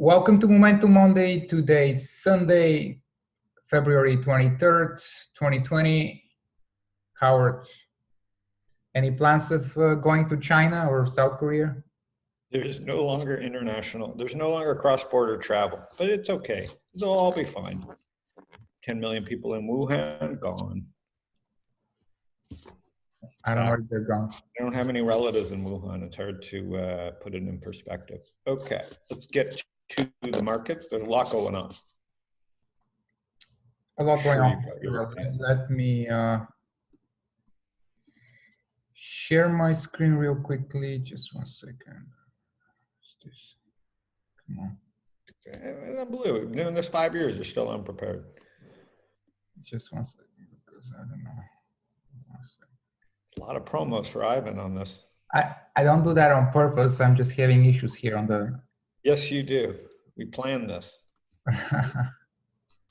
Welcome to Momentum Monday. Today is Sunday, February 23rd, 2020. Howard, any plans of going to China or South Korea? There's no longer international, there's no longer cross-border travel, but it's okay. It'll all be fine. 10 million people in Wuhan, gone. I don't know if they're gone. I don't have any relatives in Wuhan. It's hard to put it in perspective. Okay, let's get to the markets. There's a lot going on. A lot going on. Sure, Let me share my screen real quickly. Just 1 second. Come on. Okay. Unbelievable. We've been doing this 5 years. You're still unprepared. Just 1 second, because I don't know. A lot of promos for Ivan on this. I don't do that on purpose. I'm just having issues here on the. Yes, you do. We planned this.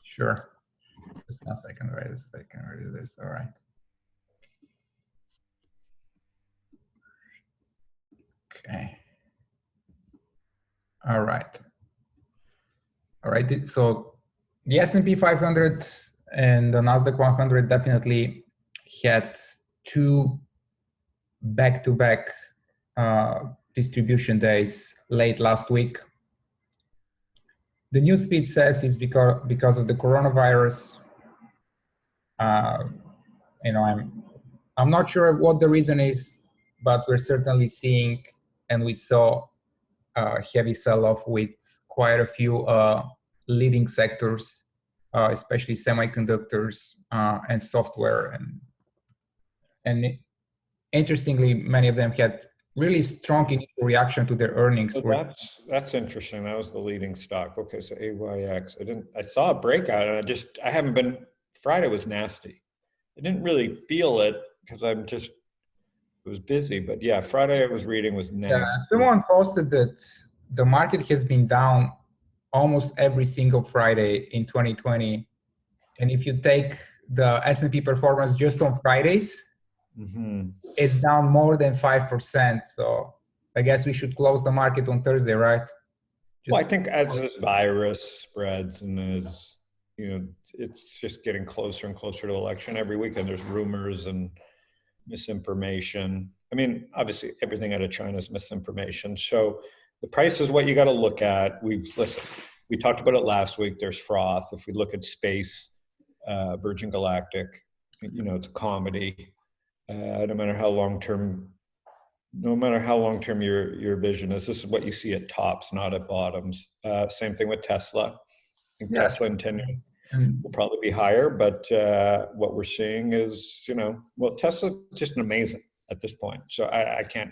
Sure. Just 1 second. Wait a second. Where is this? All right. Okay. All right. All right. So the S&P 500 and the Nasdaq 100 definitely had two back-to-back distribution days late last week. The newsfeed says it's because of the coronavirus. I'm not sure what the reason is, but we're certainly seeing, and we saw a heavy sell-off with quite a few leading sectors, especially semiconductors and software, and interestingly, many of them had really strong initial reaction to their earnings. So that's interesting. That was the leading stock. Okay, so AYX. I saw a breakout, and I haven't been. Friday was nasty. I didn't really feel it because it was busy. But yeah, Friday I was reading was nasty. Yeah, someone posted that the market has been down almost every single Friday in 2020, and if you take the S&P performance just on Fridays, it's down more than 5%. So I guess we should close the market on Thursday, right? Well, I think as the virus spreads and as it's just getting closer and closer to election every weekend. There's rumors and misinformation. I mean, obviously everything out of China is misinformation. So the price is what you got to look at. We talked about it last week. There's froth. If we look at space, Virgin Galactic, it's a comedy. No matter how long term your vision is, this is what you see at tops, not at bottoms. Same thing with Tesla. I think Tesla in 10 years will probably be higher, but what we're seeing is, Tesla's just amazing at this point. So I can't.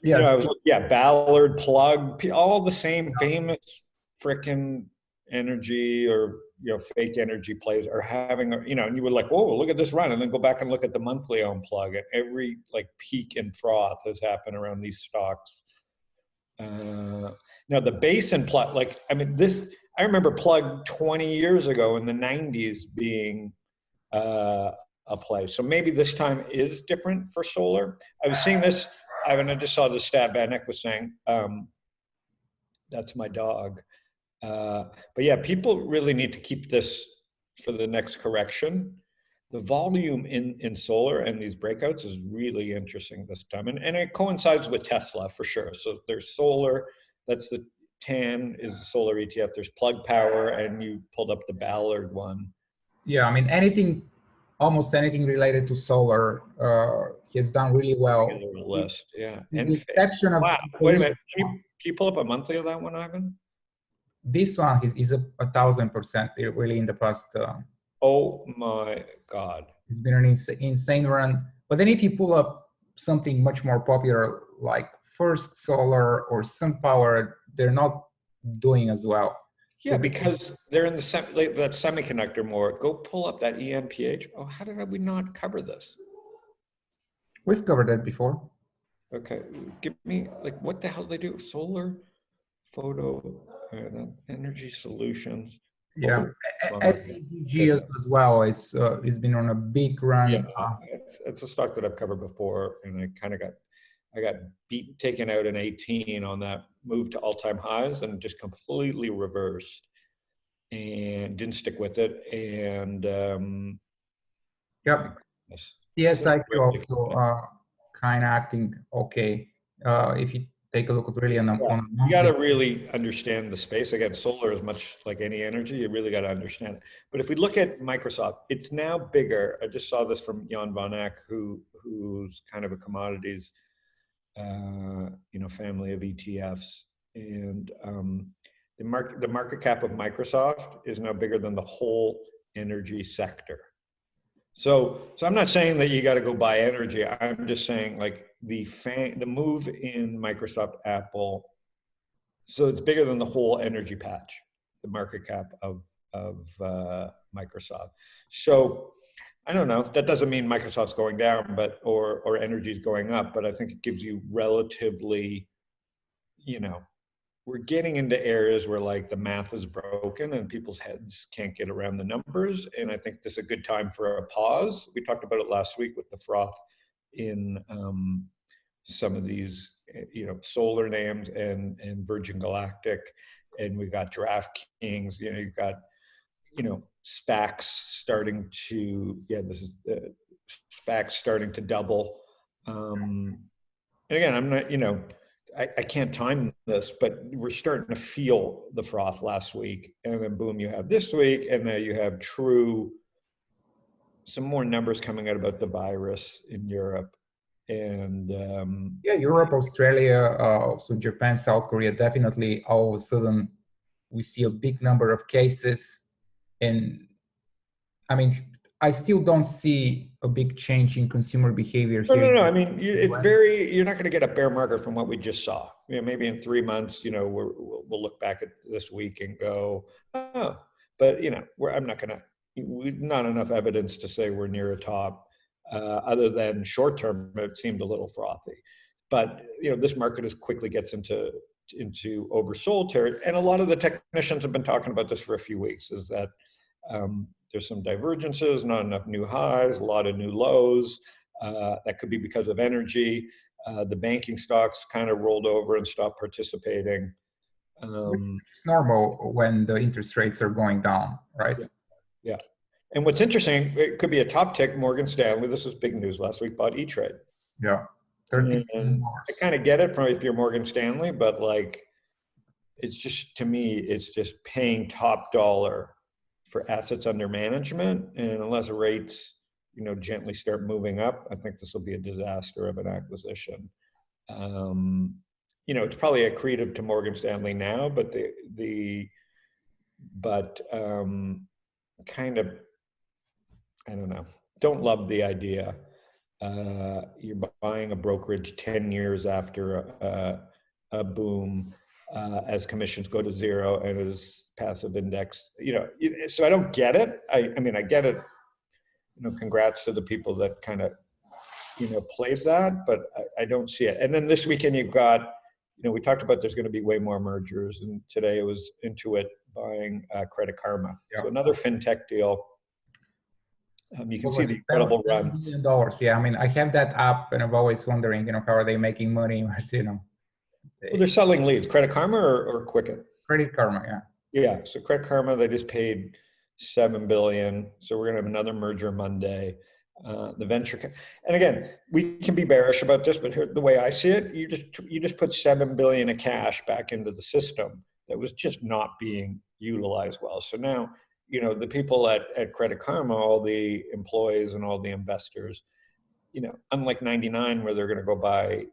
Yes. Ballard, Plug, all the same famous frickin' energy or fake energy plays are having, and you were like, whoa, look at this run, and then go back and look at the monthly on Plug, and every peak in froth has happened around these stocks. Now the base in Plug, I remember Plug 20 years ago in the 90s being a play. So maybe this time is different for solar. I was seeing this, I just saw the stat Vanek was saying, that's my dog. But yeah, people really need to keep this for the next correction. The volume in solar and these breakouts is really interesting this time. And it coincides with Tesla for sure. So there's solar, that's the TAN is the solar ETF. There's Plug Power, and you pulled up the Ballard one. Yeah, I mean, almost anything related to solar has done really well. List, yeah. And the exception of wait a minute, can you pull up a monthly of that one, Ivan? This one is 1,000% really in the past. Oh my God. It's been an insane run. But then if you pull up something much more popular like First Solar or SunPower, they're not doing as well. Yeah, because they're in that semiconductor more. Go pull up that EMPH. Oh, how did we not cover this? We've covered that before. Okay, give me, what the hell do they do? Solar, photo, energy solutions. Yeah, SCDG as well is been on a big run. Yeah, it's a stock that I've covered before, and I kind of got I got taken out in 18 on that move to all-time highs and just completely reversed and didn't stick with it. And Yep. CSIQ also kind of acting okay. If you take a look at really on a you got to really understand the space. Again, solar is much like any energy. You really got to understand it. But if we look at Microsoft, it's now bigger. I just saw this from Jan van Eck, who's kind of a commodities, family of ETFs, and the market cap of Microsoft is now bigger than the whole energy sector. So I'm not saying that you got to go buy energy. I'm just saying like the move in Microsoft, Apple. So it's bigger than the whole energy patch, the market cap of Microsoft. So I don't know. That doesn't mean Microsoft's going down, but or energy's going up. But I think it gives you relatively, we're getting into areas where like the math is broken and people's heads can't get around the numbers. And I think this is a good time for a pause. We talked about it last week with the froth in some of these, solar names and Virgin Galactic, and we've got DraftKings. You've got, SPACs starting to, SPACs starting to double. And again, I'm not, I can't time this, but we're starting to feel the froth last week, and then boom, you have this week, and now you have some more numbers coming out about the virus in Europe. And Europe, Australia, so Japan, South Korea, definitely all of a sudden we see a big number of cases. And I mean, I still don't see a big change in consumer behavior here. No. I mean, you're not going to get a bear market from what we just saw. Maybe in 3 months, we'll look back at this week and go, oh, but I'm not going to, not enough evidence to say we're near a top. Other than short term, it seemed a little frothy. But this market quickly gets into oversold territory, and a lot of the technicians have been talking about this for a few weeks. Is that there's some divergences, not enough new highs, a lot of new lows. That could be because of energy. The banking stocks kind of rolled over and stopped participating. It's normal when the interest rates are going down, right? Yeah. And what's interesting, it could be a top tick. Morgan Stanley, this was big news last week, bought E-Trade. Yeah. And I kind of get it from if you're Morgan Stanley, but like, it's just, to me, it's just paying top dollar for assets under management. And unless rates, gently start moving up, I think this will be a disaster of an acquisition. It's probably accretive to Morgan Stanley now, but kind of, I don't know, don't love the idea. You're buying a brokerage 10 years after a boom, as commissions go to zero and as passive index, so I don't get it. I mean, I get it. Congrats to the people that kind of, played that, but I don't see it. And then this weekend you've got, we talked about there's going to be way more mergers, and today it was Intuit buying Credit Karma. Yeah. So another fintech deal. You can see the incredible run. $1 billion. Yeah, I mean, I have that app, and I'm always wondering, how are they making money? Well, they're selling leads. Credit Karma or Quicken? Credit Karma, yeah. Yeah. So Credit Karma, they just paid $7 billion. So we're gonna have another merger Monday. The venture, and again, we can be bearish about this, but here, the way I see it, you just put $7 billion of cash back into the system that was just not being utilized well. So now, the people at Credit Karma, all the employees and all the investors, unlike 99 where they're going to go buy,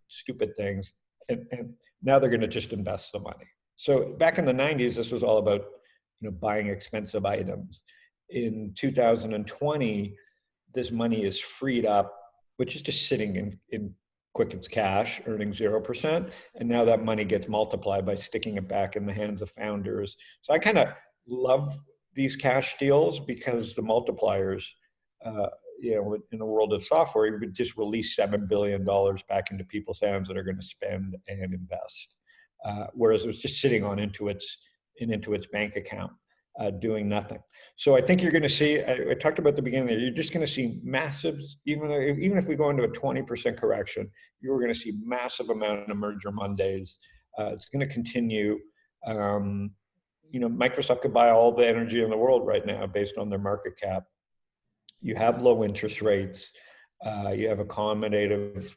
stupid things, and now they're going to just invest the money. So back in the 90s, this was all about, buying expensive items. In 2020, this money is freed up, which is just sitting in Quicken's cash, earning 0%. And now that money gets multiplied by sticking it back in the hands of founders. So I kind of love these cash deals because the multipliers, in the world of software, you would just release $7 billion back into people's hands that are going to spend and invest. Whereas it was just sitting on Intuit's bank account. doing nothing. So I think you're going to see, I talked about at the beginning there, you're just going to see massive, even if we go into a 20% correction, you're going to see massive amount of merger Mondays. It's going to continue. Microsoft could buy all the energy in the world right now based on their market cap. You have low interest rates. You have accommodative,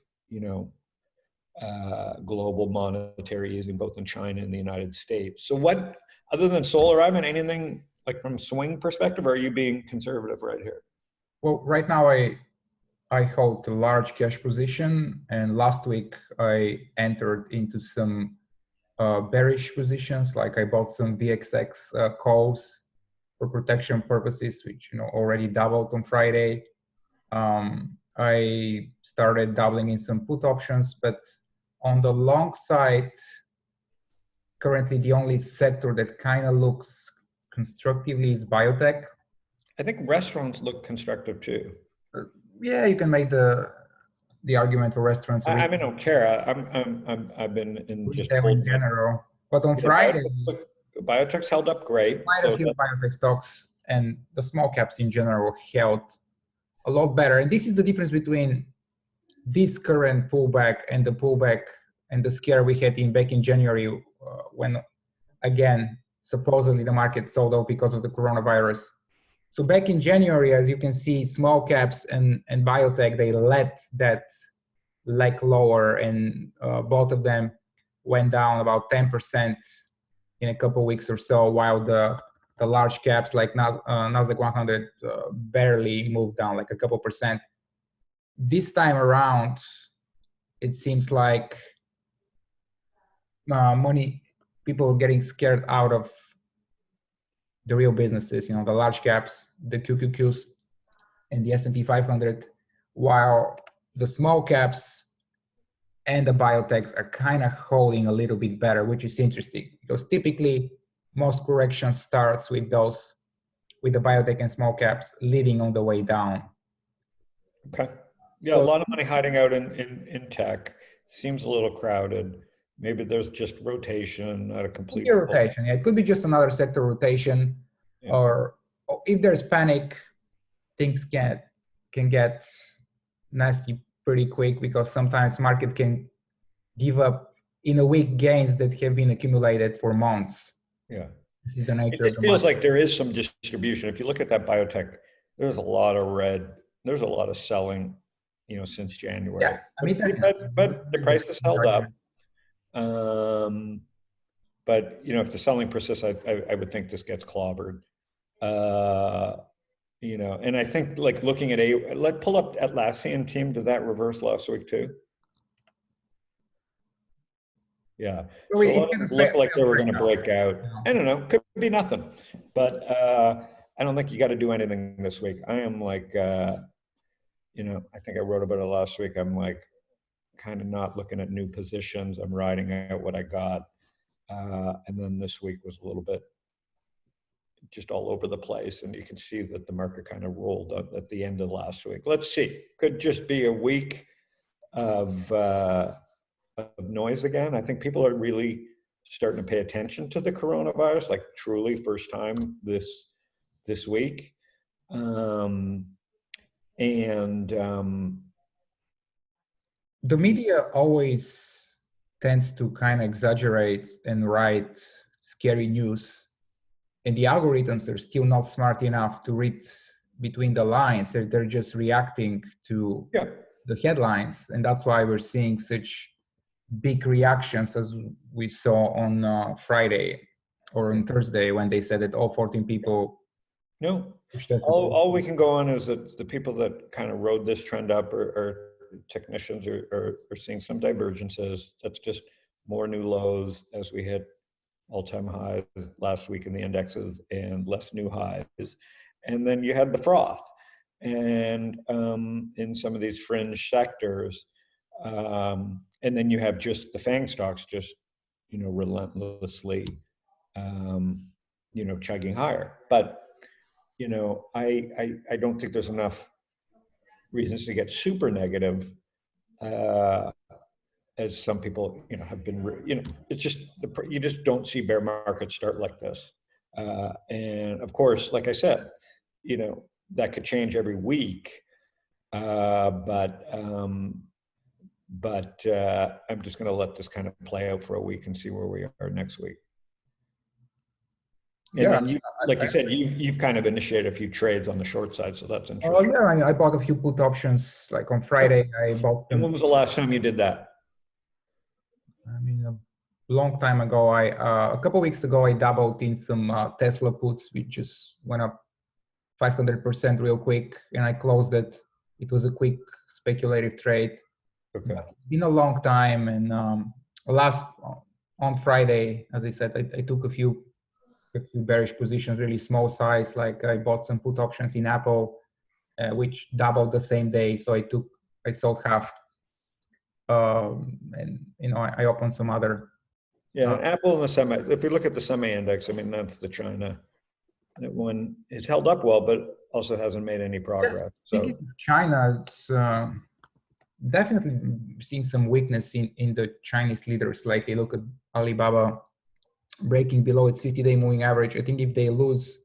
global monetary easing both in China and the United States. So what, other than solar, Ivan, anything like from swing perspective, or are you being conservative right here? Well, right now I hold a large cash position, and last week I entered into some bearish positions. Like I bought some VXX calls for protection purposes, which already doubled on Friday. I started dabbling in some put options, but on the long side, currently the only sector that kind of looks constructively is biotech. I think restaurants look constructive too. Yeah, you can make the argument for restaurants. I don't care. I've been in just in general, but on Friday, biotech's held up great. Quite a few biotech stocks and the small caps in general held a lot better. And this is the difference between this current pullback and the pullback and the scare we had back in January when, again, supposedly the market sold out because of the coronavirus. So back in January, as you can see, small caps and biotech, they let that leg lower, and both of them went down about 10% in a couple of weeks or so, while the large caps like Nasdaq 100 barely moved down, like a couple percent. This time around, it seems like people are getting scared out of the real businesses, the large caps, the QQQs, and the S&P 500, while the small caps and the biotechs are kind of holding a little bit better, which is interesting because typically most correction starts with the biotech and small caps leading on the way down. Okay. Yeah, so, a lot of money hiding out in tech. Seems a little crowded. Maybe there's just rotation, not a complete rotation. Yeah, it could be just another sector rotation, yeah. Or if there's panic, things can get nasty pretty quick because sometimes market can give up in a week gains that have been accumulated for months. Yeah, this is the nature of the feels market. Like there is some distribution. If you look at that biotech, there's a lot of red. There's a lot of selling, since January. Yeah, but the price has held up. But if the selling persists, I would think this gets clobbered. And I think like looking at pull up Atlassian team. Did that reverse last week too? Yeah. So it looked like they were going to break out. I don't know. Could be nothing. But I don't think you got to do anything this week. I am like, I think I wrote about it last week. I'm like kind of not looking at new positions. I'm riding out what I got. And then this week was a little bit just all over the place. And you can see that the market kind of rolled up at the end of last week. Let's see. Could just be a week of noise again. I think people are really starting to pay attention to the coronavirus, like truly first time this week. The media always tends to kind of exaggerate and write scary news, and the algorithms are still not smart enough to read between the lines. They're just reacting to the headlines, and that's why we're seeing such big reactions as we saw on Friday or on Thursday when they said that all 14 people. No, all we can go on is that the people that kind of rode this trend up are technicians are seeing some divergences. That's just more new lows as we hit all-time highs last week in the indexes and less new highs. And then you had the froth. And in some of these fringe sectors, and then you have just the FANG stocks just, relentlessly, chugging higher. But, I don't think there's enough reasons to get super negative, as some people, have been, it's just, you just don't see bear markets start like this. And of course, like I said, you know, that could change every week. But I'm just going to let this kind of play out for a week and see where we are next week. And Yeah, then you, like you said, you've kind of initiated a few trades on the short side, so that's oh interesting. yeah, I bought a few put options. Like on Friday, I bought And them. when was the last time you did that? I mean, a long time ago. A couple weeks ago, I dabbled in some Tesla puts, which just went up 500% real quick, and I closed it. It was a quick speculative trade. Okay. But it's been a long time, and on Friday, as I said, I took a few bearish positions, really small size. Like I bought some put options in Apple, which doubled the same day. So I sold half, and I opened some other. Yeah, Apple and the semi. If we look at the semi index, I mean that's the China. That one is held up well, but also hasn't made any progress. So China, it's definitely seeing some weakness in the Chinese leaders lately. Look at Alibaba breaking below its 50-day moving average. I think if they lose,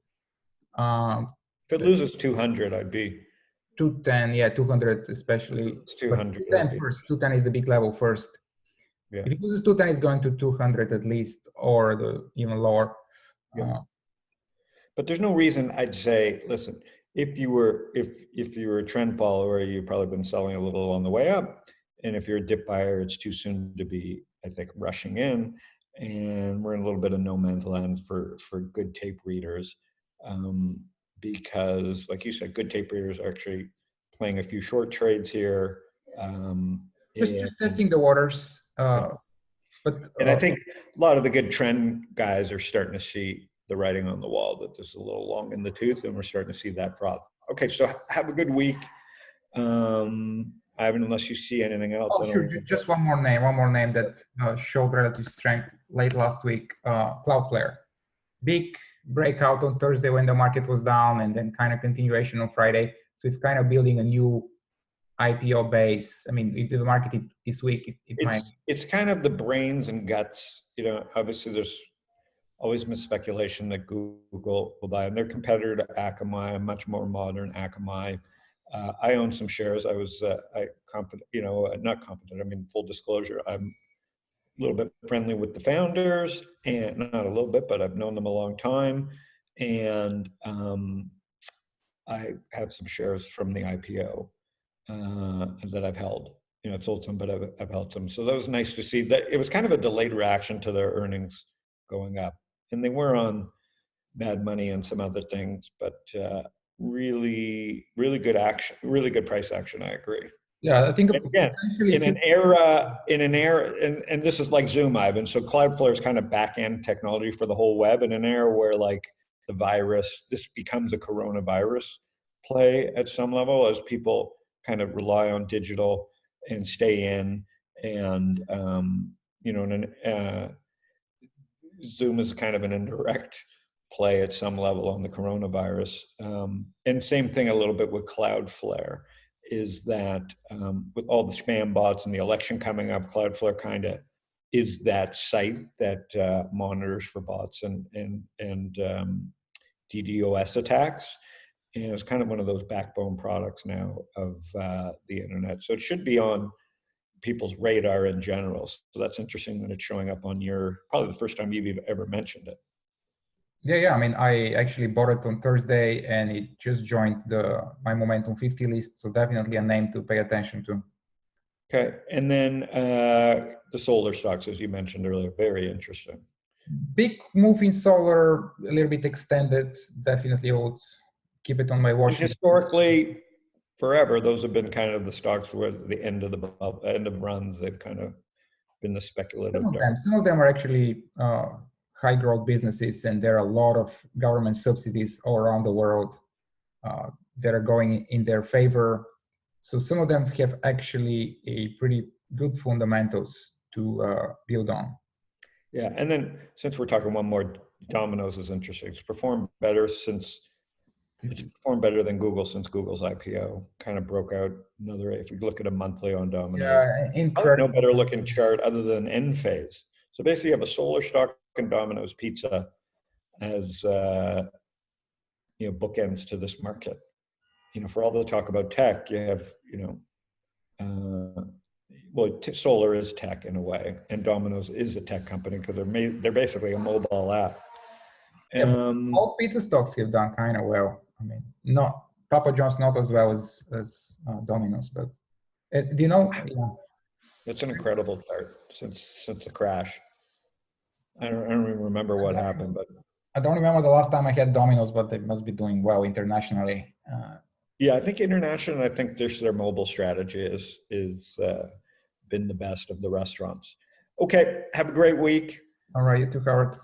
if it loses 200, I'd be 210, yeah, 200 especially. It's 200. 210 first. 210 is the big level first. Yeah. If it loses 210, it's going to 200 at least, or even lower. Yeah. But there's no reason I'd say, listen, if you were a trend follower, you've probably been selling a little on the way up. And if you're a dip buyer, it's too soon to be, I think, rushing in. And we're in a little bit of no man's land for good tape readers. Because like you said, good tape readers are actually playing a few short trades here. Just testing the waters. And I think a lot of the good trend guys are starting to see the writing on the wall that this is a little long in the tooth, and we're starting to see that froth. Okay, so have a good week. Ivan, unless you see anything else. Oh, sure. Just one more name that showed relative strength late last week. Cloudflare. Big breakout on Thursday when the market was down, and then kind of continuation on Friday. So it's kind of building a new IPO base. I mean, if the market is weak, it's kind of the brains and guts. You know, obviously there's always been speculation that Google will buy, and their competitor to Akamai, a much more modern Akamai. I own some shares. I was not confident. I mean, full disclosure, I'm a little bit friendly with the founders, and not a little bit, but I've known them a long time, and I have some shares from the IPO that I've held. You know, I've sold some, but I've held some. So that was nice to see. That it was kind of a delayed reaction to their earnings going up, and they were on Mad Money and some other things, but really, really good action, really good price action. I agree. Yeah, I think again, in an era, and this is like Zoom, Ivan. So Cloudflare is kind of back-end technology for the whole web in an era where like this becomes a coronavirus play at some level as people kind of rely on digital and stay in, and Zoom is kind of an indirect play at some level on the coronavirus. And same thing a little bit with Cloudflare, is that with all the spam bots and the election coming up, Cloudflare kind of is that site that monitors for bots and DDoS attacks. And it's kind of one of those backbone products now of the internet. So it should be on people's radar in general. So that's interesting that it's showing up on probably the first time you've ever mentioned it. Yeah. I mean, I actually bought it on Thursday, and it just joined my Momentum 50 list. So definitely a name to pay attention to. Okay, and then the solar stocks, as you mentioned earlier, very interesting. Big move in solar, a little bit extended. Definitely would keep it on my watch. Historically, forever, those have been kind of the stocks where the end of runs. They've kind of been the speculative. Some of them are actually high growth businesses, and there are a lot of government subsidies all around the world that are going in their favor. So some of them have actually a pretty good fundamentals to build on. Yeah, and then since we're talking one more, Domino's is interesting. It's performed better than Google since Google's IPO. Kind of broke out another. If you look at a monthly on Domino's, yeah, incredible. No better looking chart other than Enphase. So basically, you have a solar stock and Domino's Pizza as bookends to this market. For all the talk about tech, you have Solar is tech in a way, and Domino's is a tech company because they're basically a mobile app. All pizza stocks have done kind of well. I mean, not Papa John's, not as well as Domino's, but do you know? Yeah. It's an incredible start since the crash. I don't even remember what happened, but I don't remember the last time I had Domino's, but they must be doing well internationally. Yeah, I think internationally, I think their mobile strategy is been the best of the restaurants. Okay, have a great week. All right, you too, Howard.